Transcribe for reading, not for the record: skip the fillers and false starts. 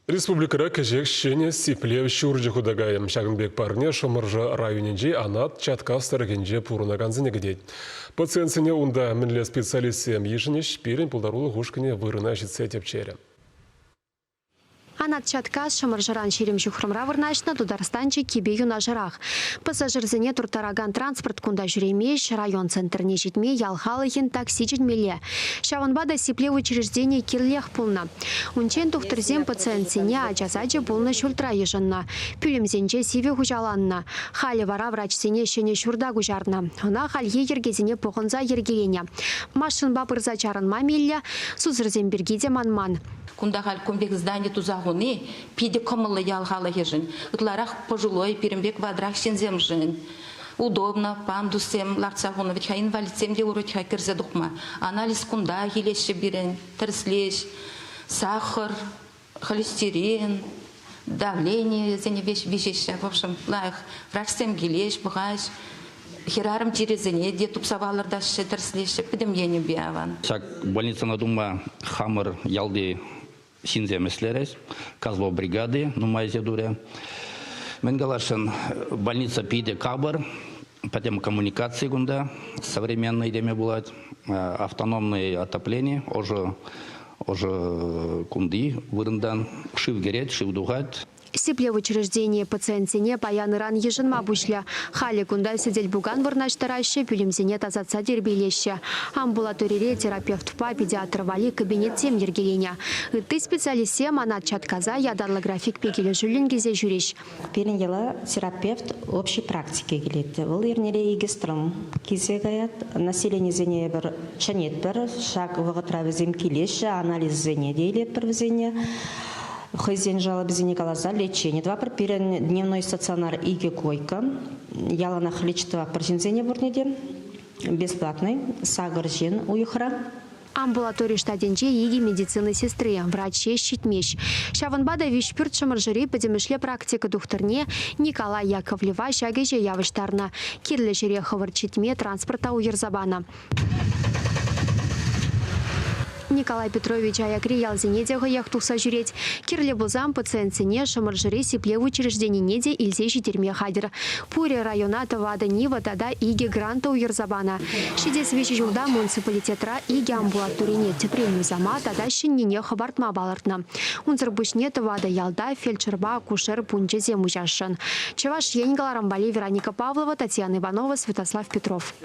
Республикара кежек шене сиплев шуржы худагайым Шагынбек парне шомыржы районенже анат чатка старыгенже пурынаганзыне гедет. Пациентсене унда мінле специалистсем ешінеш перен пулдарулы хушкіне вырына житсе тепчері. Анат чатка шамыржыран шерем жүхрымра вырнашна Дударстанчы кебе юна жырах. Пассажирзіне туртараган транспорт кунда жүремеш, район центрне жетме ялхалыхин такси жетмеле. Шаванбада сипле учреждение кирлех пулна. Унчен тухтырзем пациентсене ачазачы пулна шультра ежынна. Пүлемзенче сиве хужаланна. Халі вара врачсене шене шурда гужарна. Она халье ергезіне пұғынза ергелене. Машин бапырза чарынма мелле, сузырзем бергеде манман. Кундахаль комбек здание тузагуны, пиде комылы ялхала ежин. Утларах пожилой перембек вадрах сенземжин. Удобно, пандусем, ларцагуны, ведь ха инвалидсем де урочха кирзе духма. Анализ кунда хилеше бирен, терслеш, сахар, холестерин, давление, зене вещи, в общем, лах, врачсем гилеш, бухаш. Хераром терезене, де тупсавалардаше, терслеше, педемьене биаван. Шак больница надума хамыр ялды синземеслерес, казло бригады, нумайзе дуре. Менгалашен больница пиде кабар, потом коммуникации гунда, современное деме булат, автономное отопление, уже кунди вырындан, шив герет, шив дугат. Сипле учреждение пациентсене паяны ран ежынма бушля. Хали кунда сидель буган вырнаштараще, пюлемсене тазатса дербелеще. Амбулаторире терапевт па педиатр вали кабинет тем ергеленя. Ты специалистсем анат чатказа ядарлы график пекеле жүлінгезе жүреш. Перенгела терапевт общей практики келет. Ол ернере егестрым. Кезе гаят население зене бір чанет бір, шаг вғытравызем келеші, анализ зене дейлет бір візене. Хозяин жалобы калаза лечение. Два пропирен дневной стационар иге койка. Яланах лечит два парсинзене бурнеде. Бесплатный. Сагаржен уюхра. Амбулаторий штаденче еги медицины сестры, врачи щитмещ. Шаванбада вишпюрт шамаржыри подемышле практика духтарне Николай Яковлева шагеже явыштарна. Кирле жере хаварчитме транспорта уерзабана. Николай Петрович аякри ялзенедега яхтуса жүреть. Кирле бузам пациентсене шамаржыри сипле учреждение неде илзе житерме хадер. Пуре района тавада нива тада иге гранта уерзабана. Шидес вече жылда муниципалитетра иге амбулаторине тепреню зама тада щеннине хабартма балартна. Унзыр бушне тавада ялда фельдшерба акушер пунчезе мужашын. Чеваш енгаларамбали Вероника Павлова, Татьяна Иванова, Святослав Петров.